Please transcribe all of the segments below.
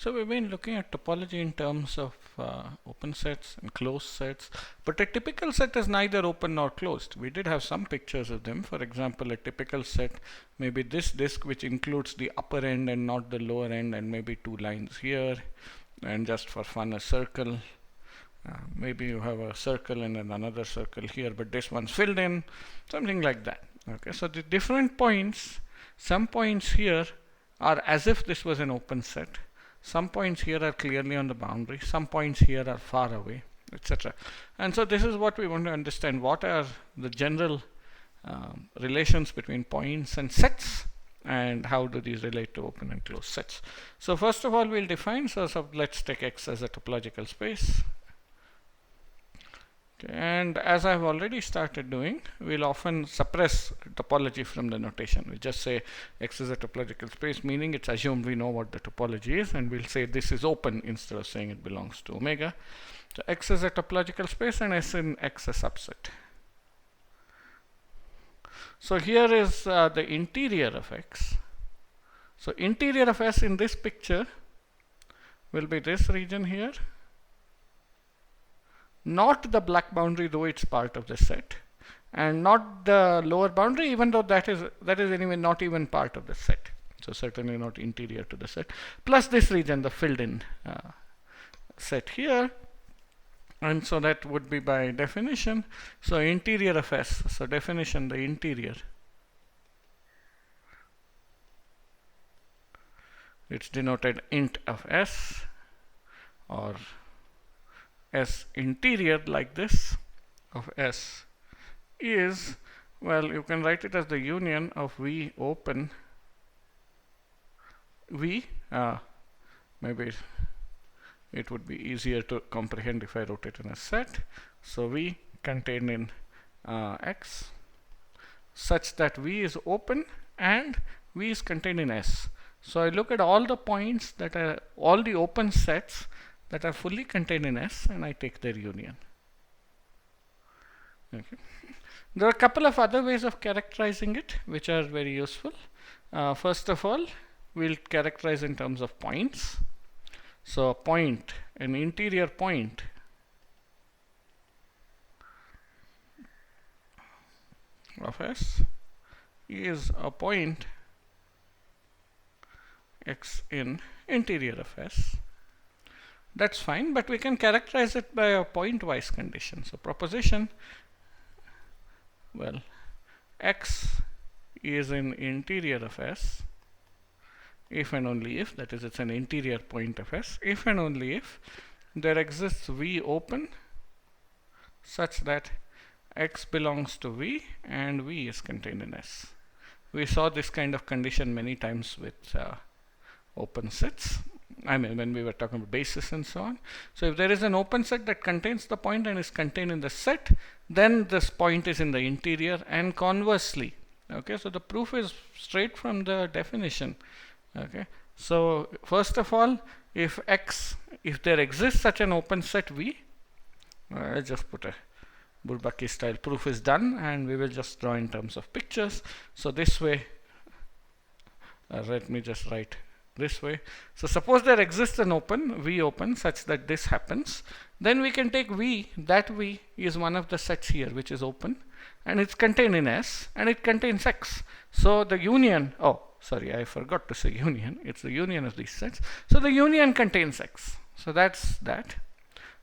So we've been looking at topology in terms of open sets and closed sets, but a typical set is neither open nor closed. We did have some pictures of them. For example, a typical set may be this disk, which includes the upper end and not the lower end, and maybe two lines here, and just for fun a circle. Maybe you have a circle and then another circle here, but this one's filled in, something like that. Okay, so the different points, some points here are as if this was an open set. Some points here are clearly on the boundary, some points here are far away, etc. And so this is what we want to understand. What are the general relations between points and sets, and how do these relate to open and closed sets? So first of all, we'll define, so let's take X as a topological space. Okay, and as I've already started doing, we'll often suppress topology from the notation. We just say X is a topological space, meaning it's assumed we know what the topology is, and we'll say this is open instead of saying it belongs to omega. So X is a topological space and S in X a subset. So here is the interior of X. So interior of S in this picture will be this region here. Not the black boundary, though it's part of the set, and not the lower boundary, even though that is anyway not even part of the set. So certainly not interior to the set. Plus this region, the filled in set here, and so that would be by definition. So interior of S. So definition, the interior. It's denoted int of S, or S interior like this of S is, well, you can write it as the union of V open V. Maybe it would be easier to comprehend if I wrote it in a set. So V contained in X such that V is open and V is contained in S. So I look at all the points that are all the open sets that are fully contained in S, and I take their union. Okay. There are a couple of other ways of characterizing it which are very useful. First of all, we'll characterize in terms of points. So a point, an interior point, of S is a point X in interior of S. That's fine, but we can characterize it by a pointwise condition. So proposition, well, X is in interior of S if and only if, that is, it's an interior point of S, if and only if there exists V open such that X belongs to V and V is contained in S. We saw this kind of condition many times with open sets. I mean, when we were talking about basis and so on. So if there is an open set that contains the point and is contained in the set, then this point is in the interior, and conversely. Okay, so the proof is straight from the definition. Okay, so first of all, if there exists such an open set V, I'll just put a Bourbaki style proof is done, and we will just draw in terms of pictures. So this way, let me just write this way. So suppose there exists an open, V open, such that this happens. Then we can take V, that V is one of the sets here which is open, and it's contained in S, and it contains X. So the union, oh sorry, I forgot to say union, it's the union of these sets. So the union contains X. So that's that.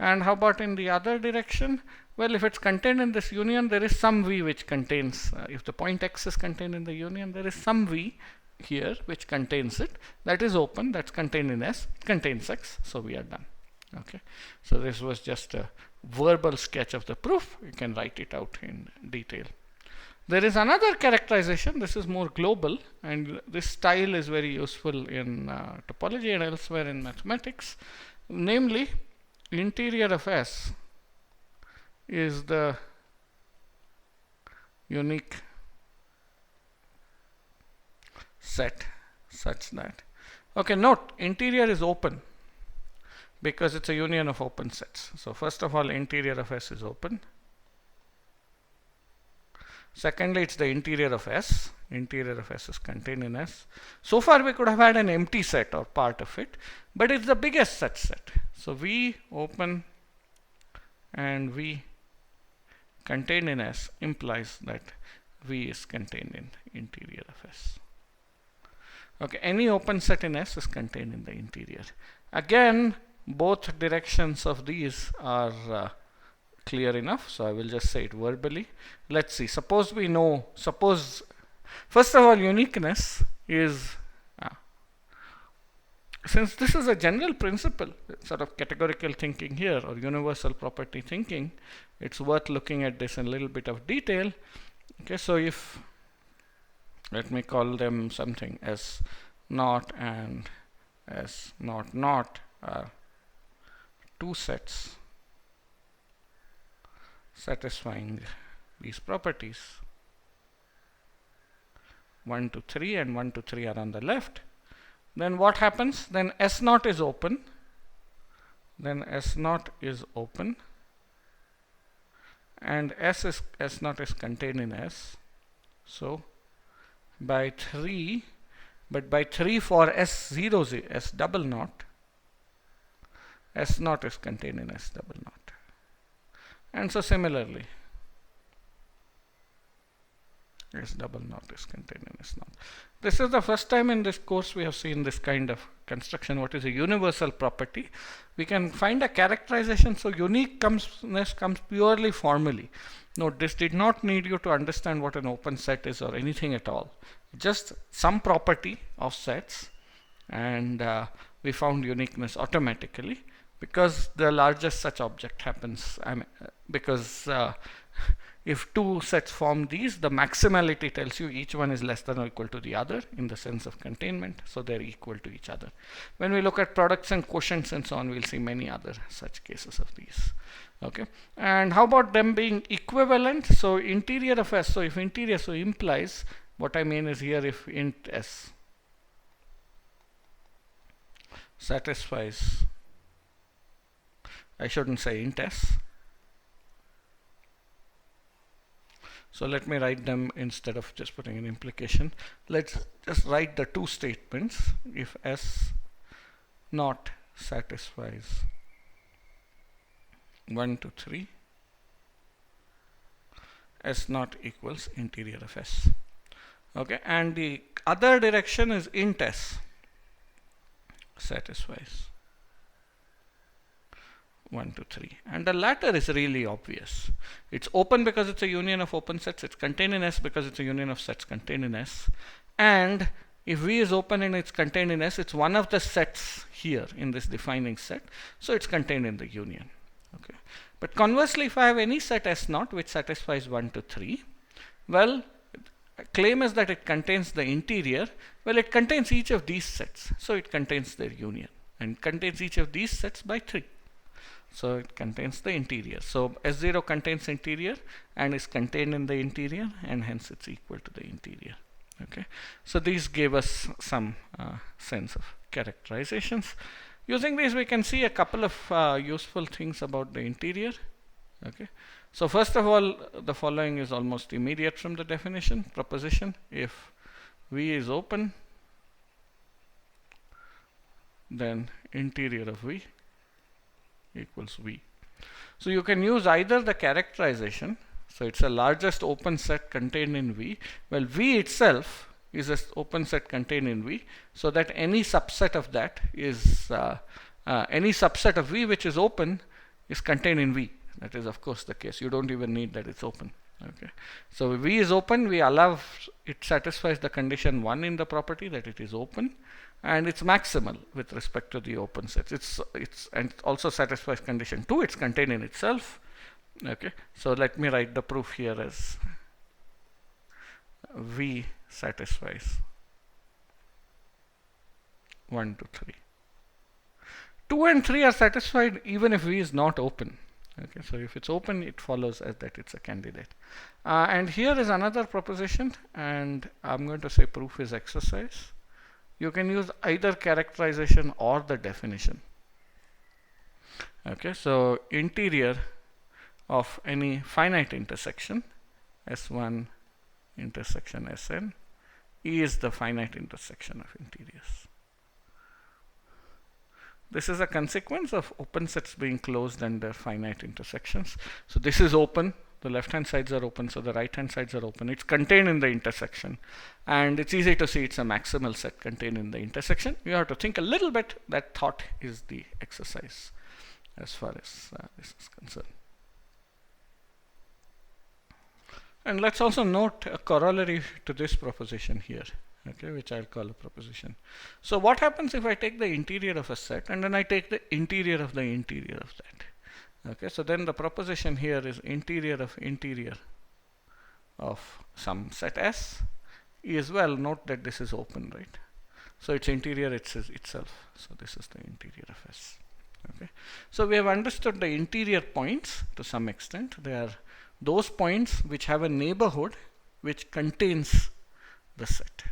And how about in the other direction? Well, if it's contained in this union, there is some V which contains, if the point X is contained in the union, there is some V here which contains it, that is open, that's contained in S, contains X, so we are done. Okay, so this was just a verbal sketch of the proof. You can write it out in detail. There is another characterization, this is more global, and this style is very useful in topology and elsewhere in mathematics. Namely, interior of S is the unique set such that, okay, note interior is open because it's a union of open sets. So first of all, interior of S is open, Secondly, it's the interior of S. Interior of S is contained in S. So far we could have had an empty set or part of it, but it's the biggest such set. So V open and V contained in S implies that V is contained in interior of S. Okay, any open set in S is contained in the interior. Again, both directions of these are clear enough, so I will just say it verbally. Let's see. Suppose we know, first of all, uniqueness is, since this is a general principle, sort of categorical thinking here or universal property thinking, it's worth looking at this in a little bit of detail. Okay, so if, let me call them something S naught and S naught naught are two sets satisfying these properties, 1 to 3 and 1 to 3 are on the left, then what happens? Then S naught is open. Then S naught is open, and S naught is contained in S. So by 3, but by 3 for S0, S double naught, S naught is contained in S double naught. And so similarly, S double naught is contained in S naught. This is the first time in this course we have seen this kind of construction. What is a universal property? We can find a characterization. So uniqueness comes purely formally. Note, this did not need you to understand what an open set is or anything at all. Just some property of sets, and we found uniqueness automatically because the largest such object happens. Because if two sets form these, the maximality tells you each one is less than or equal to the other in the sense of containment, so they're equal to each other. When we look at products and quotients and so on, we'll see many other such cases of these. Okay, and how about them being equivalent? So interior of S, so if interior, so implies, what I mean is here, if int S satisfies, I shouldn't say int S. So let me write them instead of just putting an implication. Let's just write the two statements. If S naught satisfies 1 to 3, S naught equals interior of S. Okay, and the other direction is int S satisfies 1 to 3, and the latter is really obvious. It's open because it's a union of open sets. It's contained in S because it's a union of sets contained in S. And if V is open and it's contained in S, it's one of the sets here in this defining set, so it's contained in the union. Okay. But conversely, if I have any set S naught which satisfies 1 to 3, well, claim is that it contains the interior. Well, it contains each of these sets, so it contains their union, and contains each of these sets by 3. So it contains the interior. So S0 contains interior and is contained in the interior, and hence it's equal to the interior. Okay. So these gave us some sense of characterizations. Using these, we can see a couple of useful things about the interior. Okay. So first of all, the following is almost immediate from the definition. Proposition: if V is open, then interior of V equals V. So you can use either the characterization, so it's a largest open set contained in V. Well, V itself is an open set contained in V, so that any subset of that is any subset of V which is open is contained in V. That is of course the case. You don't even need that it's open. Okay. So V is open, we allow it satisfies the condition 1 in the property, that it is open, and it's maximal with respect to the open sets. And it also satisfies condition 2, it's contained in itself. Okay. So let me write the proof here as V satisfies 1 to 3. 2 and 3 are satisfied even if V is not open. Okay, so if it's open, it follows as that it's a candidate. And here is another proposition, and I'm going to say proof is exercise. You can use either characterization or the definition. Okay, so interior of any finite intersection S1, intersection Sn. E is the finite intersection of interiors. This is a consequence of open sets being closed and their finite intersections. So this is open, the left hand sides are open, so the right hand sides are open. It's contained in the intersection, and it's easy to see it's a maximal set contained in the intersection. You have to think a little bit. That thought is the exercise as far as this is concerned. And let's also note a corollary to this proposition here, okay, which I'll call a proposition. So what happens if I take the interior of a set and then I take the interior of the interior of that? Okay, so then the proposition here is interior of some set S E as well. Note that this is open, right? So its interior itself. So this is the interior of S. Okay, so we have understood the interior points to some extent. They are those points which have a neighborhood which contains the set.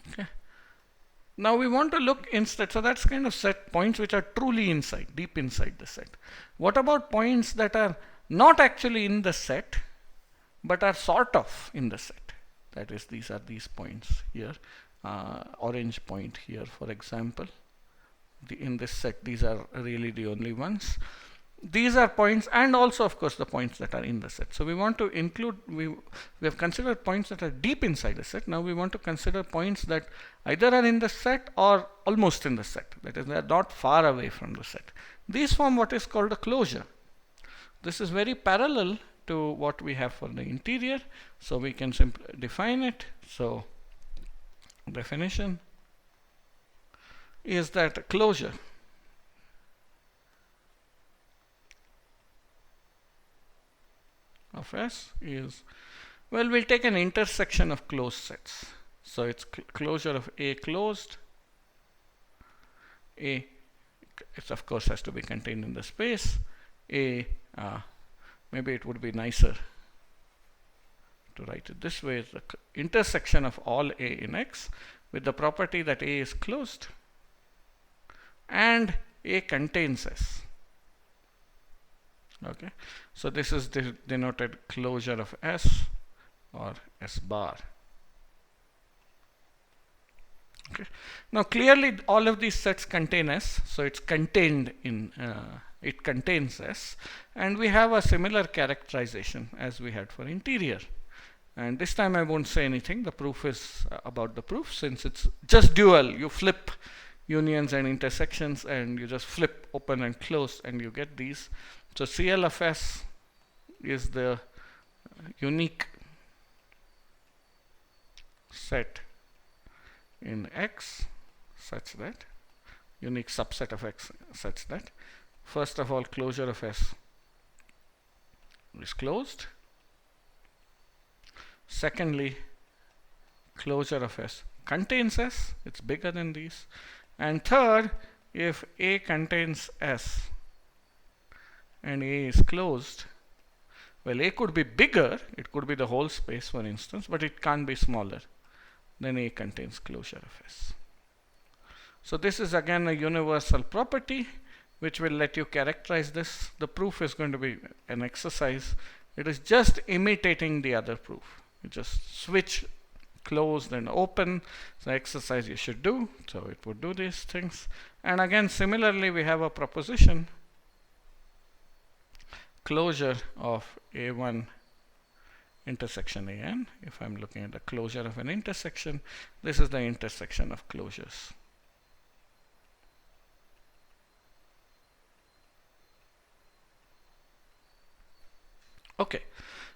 Okay. Now we want to look instead, so that's kind of set points which are truly inside, deep inside the set. What about points that are not actually in the set but are sort of in the set? That is, these are these points here, orange point here, for example. In this set, these are really the only ones. These are points, and also of course the points that are in the set. So we want to include, we have considered points that are deep inside the set. Now we want to consider points that either are in the set or almost in the set. That is, they are not far away from the set. These form what is called a closure. This is very parallel to what we have for the interior. So we can simply define it. So definition is that a closure of S is, well, we'll take an intersection of closed sets. So it's closure of A closed. A, it of course has to be contained in the space. A, maybe it would be nicer to write it this way, is the intersection of all A in X with the property that A is closed and A contains S. Okay, so this is denoted closure of S or S bar. Okay, now clearly all of these sets contain S, so it's contained in it contains S, and we have a similar characterization as we had for interior. And this time I won't say anything. The proof is about the proof, since it's just dual. You flip unions and intersections, and you just flip open and close, and you get these. So CL of S is the unique set in X such that, unique subset of X such that, first of all, closure of S is closed. Secondly, closure of S contains S, it's bigger than these. And third, if A contains S and A is closed, well, A could be bigger, it could be the whole space for instance, but it can't be smaller than A contains closure of S. So this is again a universal property which will let you characterize this. The proof is going to be an exercise. It is just imitating the other proof. You just switch closed and open. It's the exercise you should do. So it would do these things. And again, similarly, we have a proposition, closure of A1 intersection AN. If I'm looking at the closure of an intersection, this is the intersection of closures. Okay,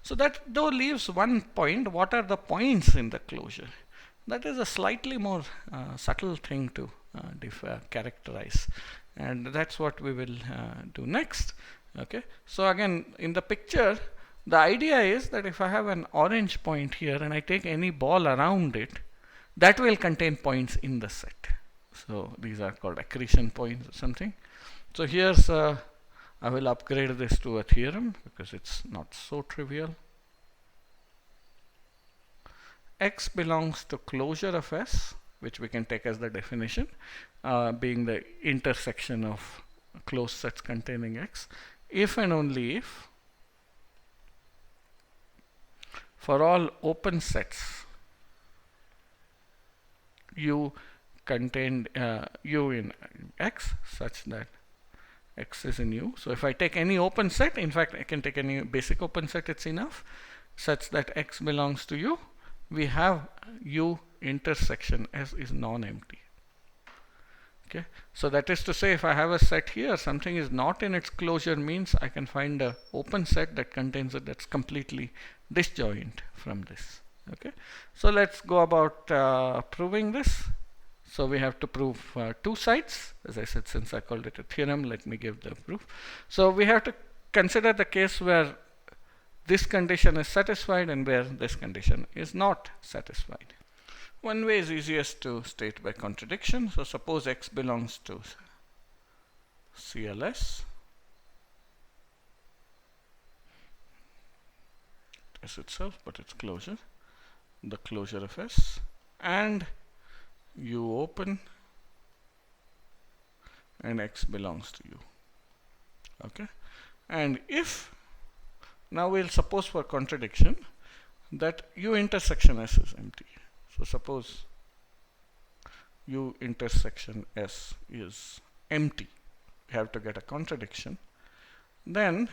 so that though leaves one point. What are the points in the closure? That is a slightly more subtle thing to characterize, and that's what we will do next. Okay, so again, in the picture, the idea is that if I have an orange point here and I take any ball around it, that will contain points in the set. So these are called accretion points or something. So here's I will upgrade this to a theorem because it's not so trivial. X belongs to closure of S, which we can take as the definition, being the intersection of closed sets containing X, if and only if, for all open sets U contained U in X such that X is in U. So if I take any open set, in fact I can take any basic open set, it's enough, such that X belongs to U, we have U intersection S is non-empty. Okay, so that is to say, if I have a set here, something is not in its closure means I can find a open set that contains it that's completely disjoint from this. Okay, so let's go about proving this. So we have to prove two sides. As I said, since I called it a theorem, let me give the proof. So we have to consider the case where this condition is satisfied and where this condition is not satisfied. One way is easiest to state by contradiction. So suppose X belongs to CLS. S itself, but its closure, the closure of S, and U open, and X belongs to U. Okay, and if now we'll suppose for contradiction that U intersection S is empty. So suppose U intersection S is empty. We have to get a contradiction. Then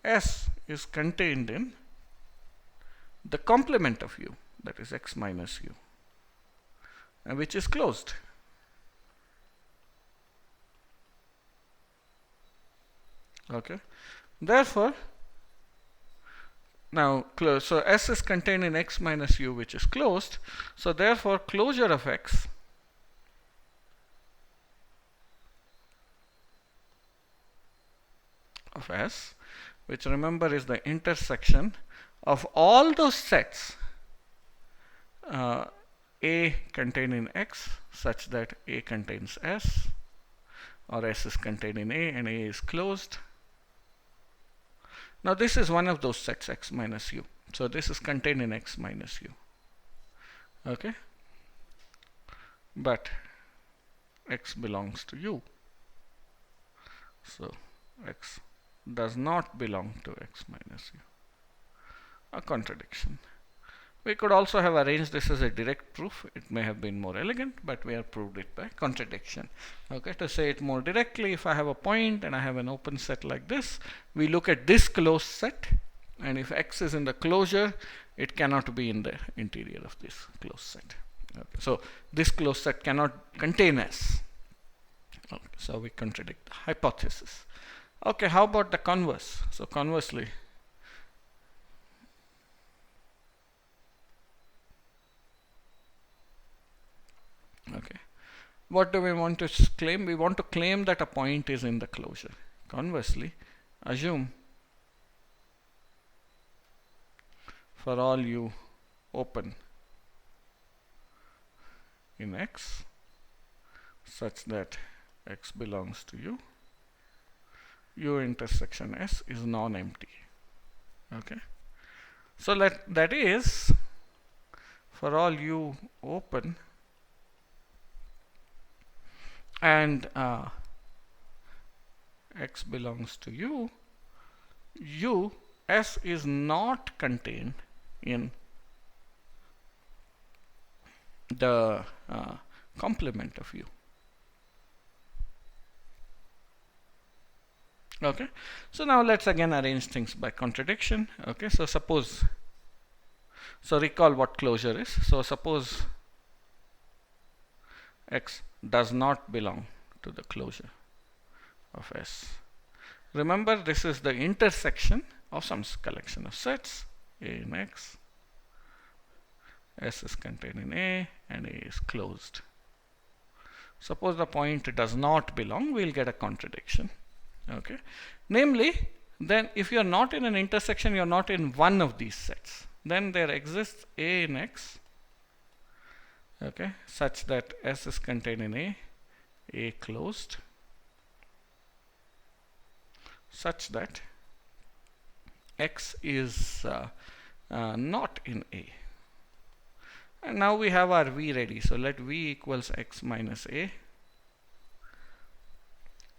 S is contained in the complement of U, that is X minus U, which is closed. Okay, therefore now so S is contained in X minus U, which is closed. So therefore closure of X of S, which remember is the intersection of all those sets A contained in X such that A contains S, or S is contained in A and A is closed. Now this is one of those sets, X minus U. So this is contained in X minus U. Okay, but X belongs to U. So X does not belong to X minus U. A contradiction. We could also have arranged this as a direct proof. It may have been more elegant, but we have proved it by contradiction. Okay, to say it more directly, if I have a point and I have an open set like this, we look at this closed set, and if X is in the closure, it cannot be in the interior of this closed set. Okay, so this closed set cannot contain S. Okay, so we contradict the hypothesis. Okay, how about the converse? So conversely, okay, what do we want to claim? We want to claim that a point is in the closure. Conversely, assume for all U open in X such that X belongs to U, U intersection S is non-empty. Okay, so that is for all U open and X belongs to U, U S is not contained in the complement of U. Okay, so now let's again arrange things by contradiction. Okay, so suppose, so recall what closure is. So suppose X does not belong to the closure of S. Remember, this is the intersection of some collection of sets A in X. S is contained in A and A is closed. Suppose the point does not belong, we'll get a contradiction. Okay, namely, then if you're not in an intersection, you're not in one of these sets, then there exists A in X, okay, such that S is contained in A closed, such that X is not in A. And now we have our V ready. So let V equals X minus A.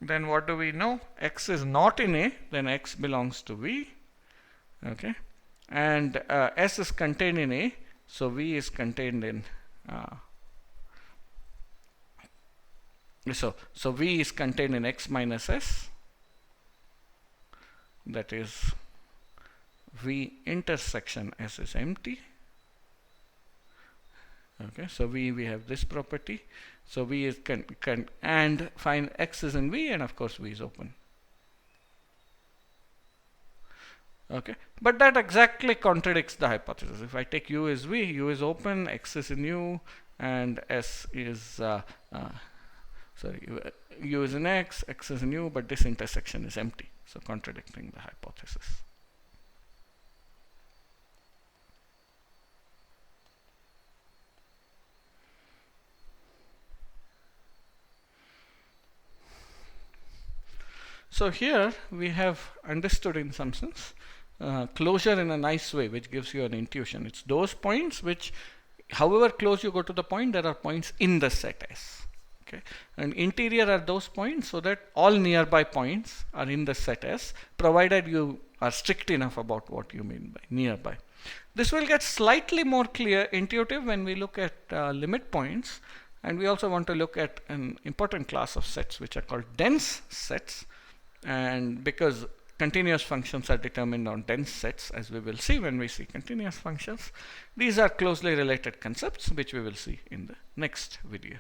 Then what do we know? X is not in A, then X belongs to V. Okay. and S is contained in A, so V is contained in so V is contained in X minus S, that is V intersection S is empty. Okay, so we have this property, so V is and find X is in V, and of course V is open. Okay, but that exactly contradicts the hypothesis. If I take U is V, U is open, X is in U, and S is U is in X, X is in U, but this intersection is empty, so contradicting the hypothesis. So here we have understood in some sense closure in a nice way, which gives you an intuition. It's those points which, however close you go to the point, there are points in the set S. Okay, and interior are those points, so that all nearby points are in the set S, provided you are strict enough about what you mean by nearby. This will get slightly more clear, intuitive, when we look at limit points, and we also want to look at an important class of sets which are called dense sets. And because continuous functions are determined on dense sets, as we will see when we see continuous functions, these are closely related concepts which we will see in the next video.